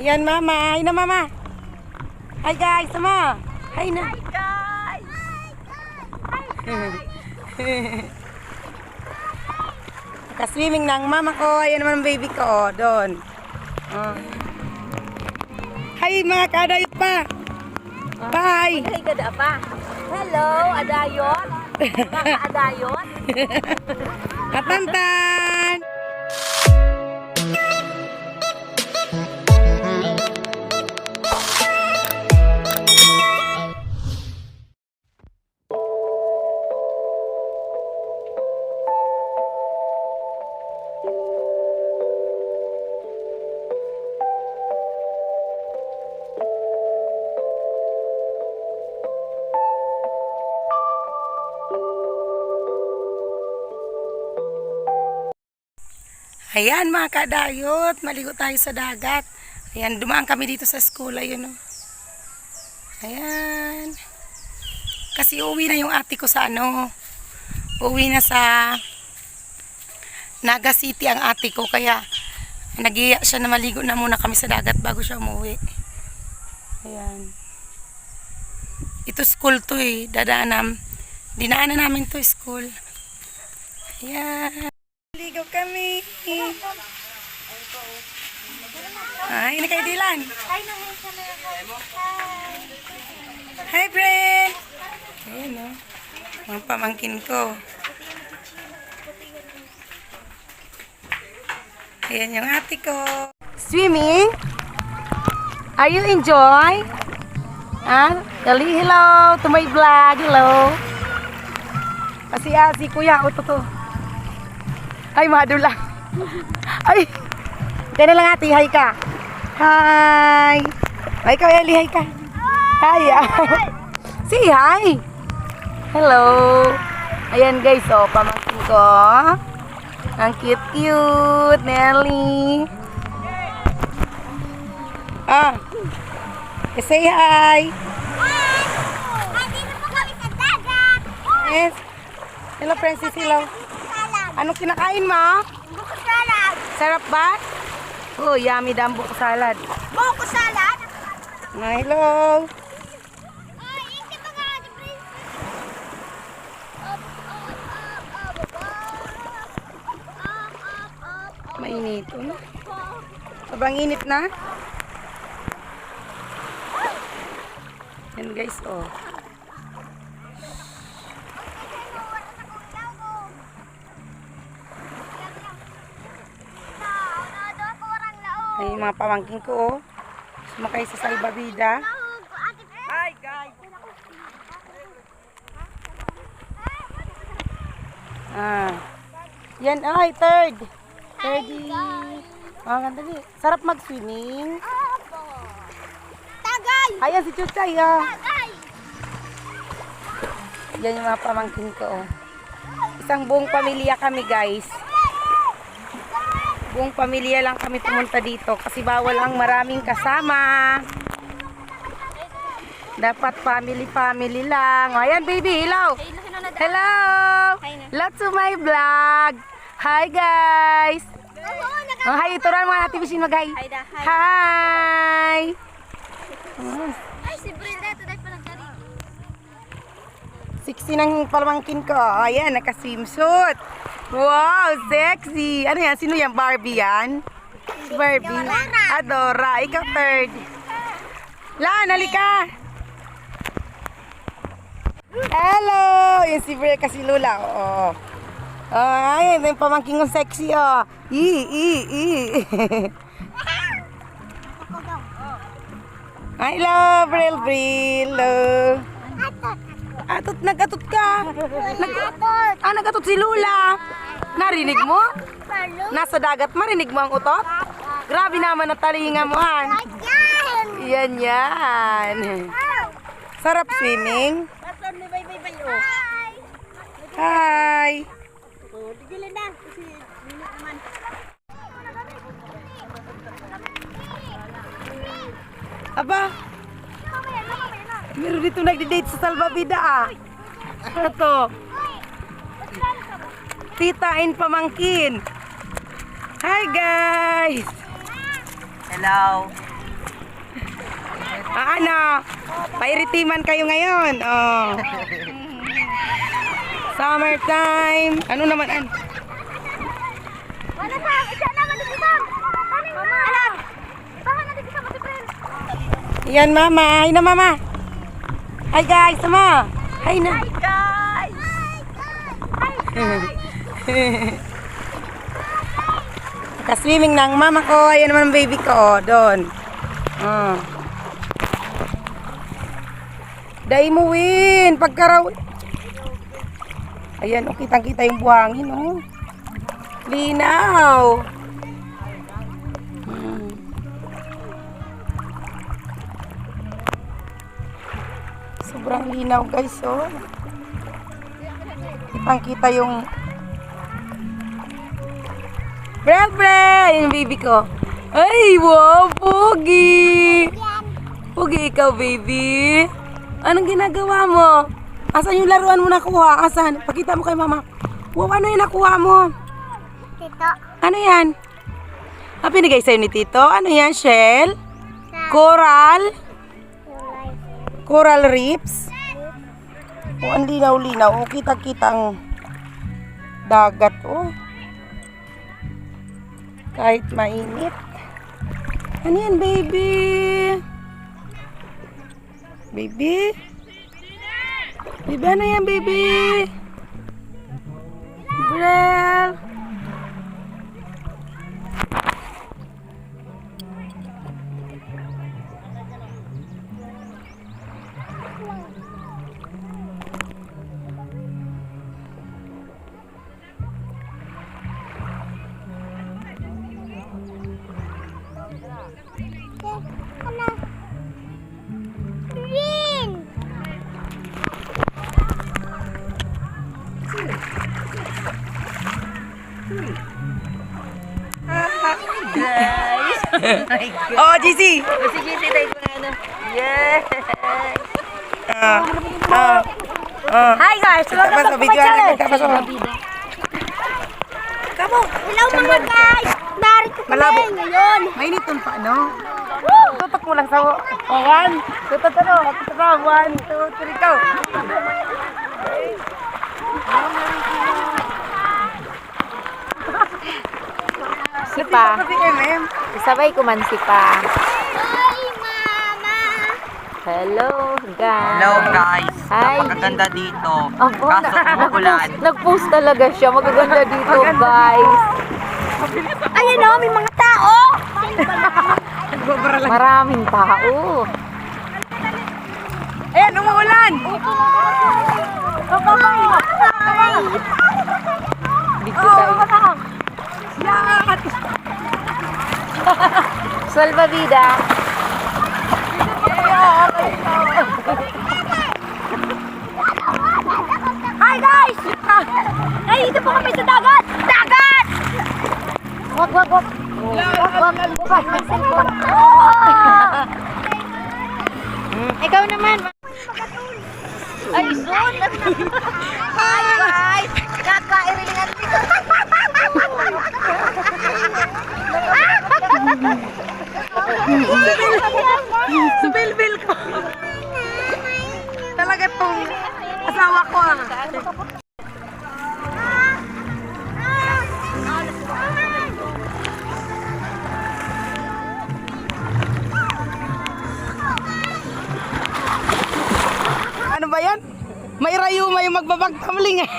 Yan, mama. Hi na, mama. Hi, guys. Sama. Hi na. Hi guys! Nakaswimming ng mama ko. Ayan naman ang baby ko. Doon. Oh. Hi, mga kadayot pa. Bye. Hi gada pa. Hello, Adayon. Mga Adayon. Katantan. Ayan mga kadayot, maligo tayo sa dagat. Ayan, dumaan kami dito sa school. Ayun o. Ayan. Kasi uwi na yung ate ko sa ano. Uwi na sa Naga City ang ate ko. Kaya nagiya siya na maligo na muna kami sa dagat bago siya umuwi. Ayan. Ito school to eh. Dinaanan namin to school. Ayan. Ligo kami. Ay, na kay Dylan. Hi, Brent. Ayan o. Mga pamangkin ko. Ayan yung ate ko. Swimming? Are you enjoy? Hello to my vlog. Hello. Si Kuya. Ito to. Ay, madula. Ay. Kaya na lang ate, hi ka. Hi. Ay, ikaw, Eli, hi ka. Hi. Say hi. Hello. Ayan guys, oh, pamangkin ko. Ang cute-cute, Nelly. Say hi. Dito po kami sa dagat. Yes. Hello, Princess. Hello. Anong kinakain mo? Buko salad. Sarap ba? Oh, yummy daw ang buko salad. Buko salad. Hello. Ay, ito pa nga, the princess. Mainit. Ano? Sobrang init na. Yan guys, oh. Ay, mga pamangkin ko, oh. Sumakay sa salbabida. Hi guys! Yan, ay, third. Ganda din. Sarap mag-swimming. Tagay. Ayan si Chuchay, ah. Tagay. Yan yung mga pamangkin ko, oh. Isang buong pamilya kami, guys. Buong pamilya lang kami pumunta dito kasi bawal ang maraming kasama. Dapat family lang. Ayan, baby, hello. Hello. Lots to my vlog. Hi, guys. Oh, hi, ituran mga natin bisin mag-hi. Hi. Ay, si Brenda, today pa lang dari. Sexy ng pamangkin ko. Ayan, naka-swimsuit. Wow, sexy. Ano yan? Sino yan? Barbie yan? Si Barbie. Adora. Ikaw third. Lan, halika. Hello. Yung si Bria kasi Lula. Oo. Ay, yung pamangkin ko sexy, oh. Hello, Bril. Hello. Nagatot ka. Nagatot si Lula. Narinig mo? Nasa dagat, marinig mo ang utot? Grabe naman ang talinga mo, han. Yan. Sarap swimming. Hi. Aba, meron dito nagdi-date sa salbabida, ah. Ito. Tita and pamangkin. Hi guys. Hello. Ano? Pairitiman kayo ngayon. Oh. Summertime. Ano naman? Wala pa, isa naman dito sa. Mama, alam. Bahan na dito sa Masipren. Yan, mama. Hi na, mama. Hi, guys. Sama. Hi na. Hi guys. Kaswimming ng mama ko. Ayan naman ang baby ko. Oh, doon. Oh. Dai mo win. Pagkaraw. Ayan, oh, kitang-kita yung buhangin, oh. Linaw. Sobrang linaw, guys, oh. Kitang-kita yung yung baby ko. Ay, wow, Pogi! Pogi, ikaw, baby. Anong ginagawa mo? Asan yung laruan mo nakuha? Asan? Pakita mo kay mama. Wow, ano yung nakuha mo? Tito. Ano yan? Ah, pinigay sa'yo ni Tito? Ano yan, shell? Coral? Coral reefs? Oh, ang linaw-linaw. Oh, kita-kitang dagat, oh. Kahit mainit. Ano yan, baby? Baby? Baby, ano yan, baby? Brel. Green. Oh, GC. Sige, tayo ko na ano. Yes! Hi guys, Tapos sa video na tapos sa Kamo, hello mga guys. Narito Malabo. kami ngayon. Mainit ton pa, no? Tutok mo lang sa one. Tutok ano? Tutok 1, 2, 3, go. Si Pa. Kasi MM. Sabay ko man si Pa. Hi mama. Hello, guys. Hello guys, Hi. napakaganda dito. Abo, Kaso umuulan. nag-post talaga siya. Magaganda dito, guys. Ayan o, may mga tao. Nagbabara lang. Maraming tao. Ayan, umuulan. Dito tayo. Yan. Salvavida. Hi guys. Ay, dito po kami sa dagat. Dagat. Wag. Wag. Ikaw naman. Ay, Zon! Hi, guys! Kaka-irilingan dito. Subilbil ko. Talaga tong asawa ko. Ano ba yan? May rayuma yung magbabagtamling eh.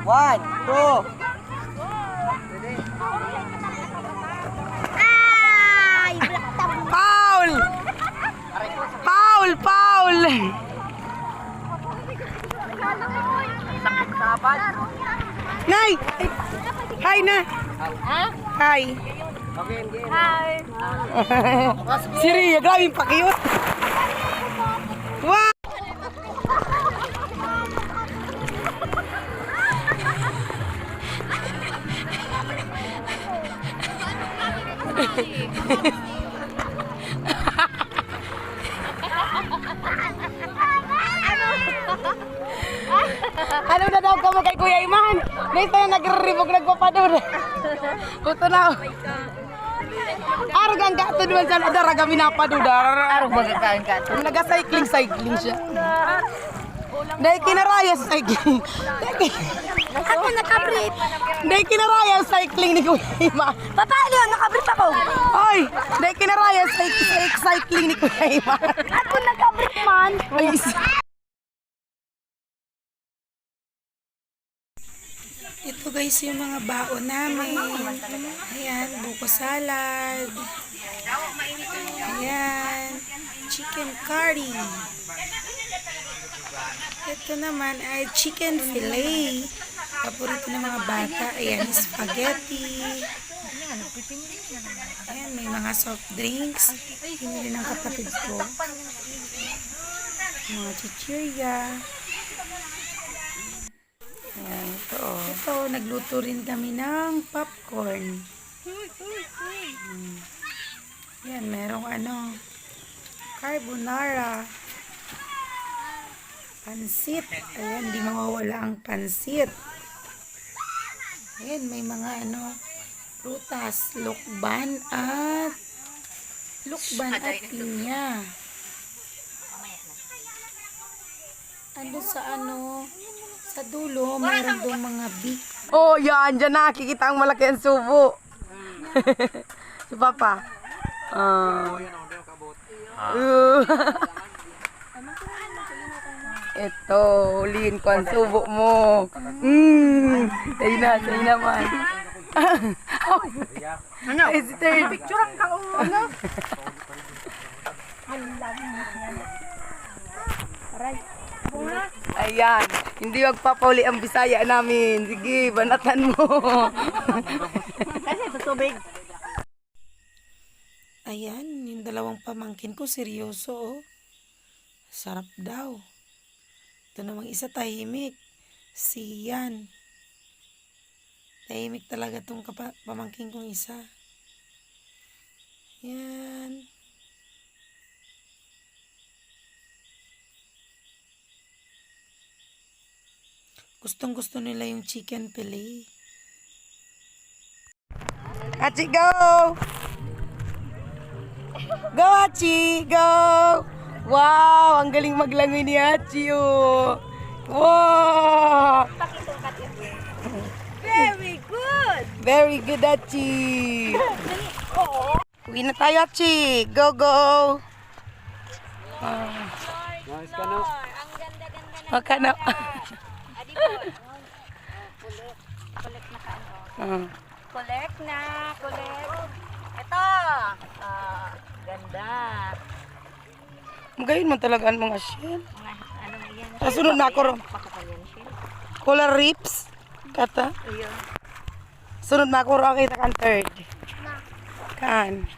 One, two. Ay, black Paul! Paul! Paul! Nay! Hi na! Hi! Hi. Si Ria, grabe yung pakiyot. Wow! Ano na Tanaw ka mo kay Kuya Iman. Dito na nagre-ribog nagpapador. Buto na. Argang gato naman sa nadara kami napadudar. Araw magkakain ka to. Naga-cycling siya. Dahil kinaraya sa cycling. Ako nakabrit. Dahil kinaraya sa cycling ni Kuya Iman. Paano yun? Nakabrit ako. Ay, dahil kinaraya sa cycling ni Kuya Iman. Ako nakabrit man. Ay, ito guys yung mga baon namin. Ayan, buko salad. Ayan, chicken curry. Ito naman ay chicken fillet. Paborito ng mga bata. Ayan, spaghetti. Ayan, may mga soft drinks. Pinili ng kapatid ko. Mga chichirya. Ayan, ito. Ito, nagluto rin kami ng popcorn. Ayan, merong carbonara. Pansit. Ayan, di mawawala ang pansit. Ayan, may mga prutas, lukban at pinya. Sa dulo, mayroon doon mga big. Oh, yan. Diyan nakikita ang malaki ang subo. Si Papa. Ito, huliin ko ang subo mo. Sa'yo naman. Ano? Picturean ka. Ayan, hindi magpapauli ang Bisaya namin. Sige, banatan mo. Kasi ito tubig. Ayan, yung dalawang pamangkin ko, seryoso oh. Sarap daw. Ito namang isa tahimik. Si Yan. Tahimik talaga itong pamangkin kong isa. Yan. Gustong gusto nila yung chicken fillet. Achi, go! Go, Achi! Go! Wow! Ang galing maglangoy ni Achi, oh! Wow! Very good. Very good, Achi! Uwi na tayo, Achi! Go, go! Nice ka no? Maka na. Collect na. Ito. Ganda. Magayon man talaga ang mga shell. Ano mo yan? Kasunod na ako ron. Pakapal yan siya. Color rips. Kata. Ayun. Sunod na ako ron. Kita kan third. Kan.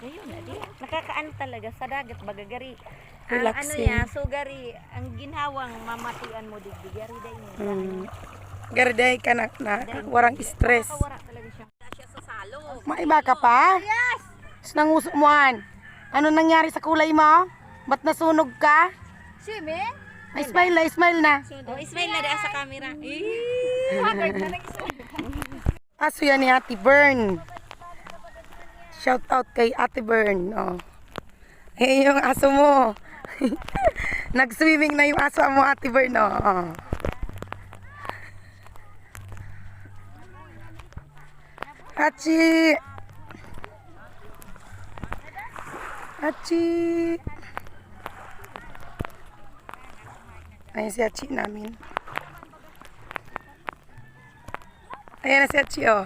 Ayun na di. Nakakaano talaga sa dagat bagagari. Relaxing. Sugari, ang ginhawang mamatian mo digdigari dahil. Garday ka na warang stress. Wala talaga siya. Siya sa salo. Maiba ka pa? Yes! Nangusok mo an. Ano nangyari sa kulay mo? Ba't nasunog ka? Swimming? Ay, smile na. Oh, smile na daan sa camera. Aso yan ni Ate Bern. Shout out kay Ate Bern. Oh. Eh, yung aso mo. Nag-swimming na yung aso mo, Ate Bern. Oh. Achi! Achi! Ayan si Achi namin. Ayan na si Achi, oh.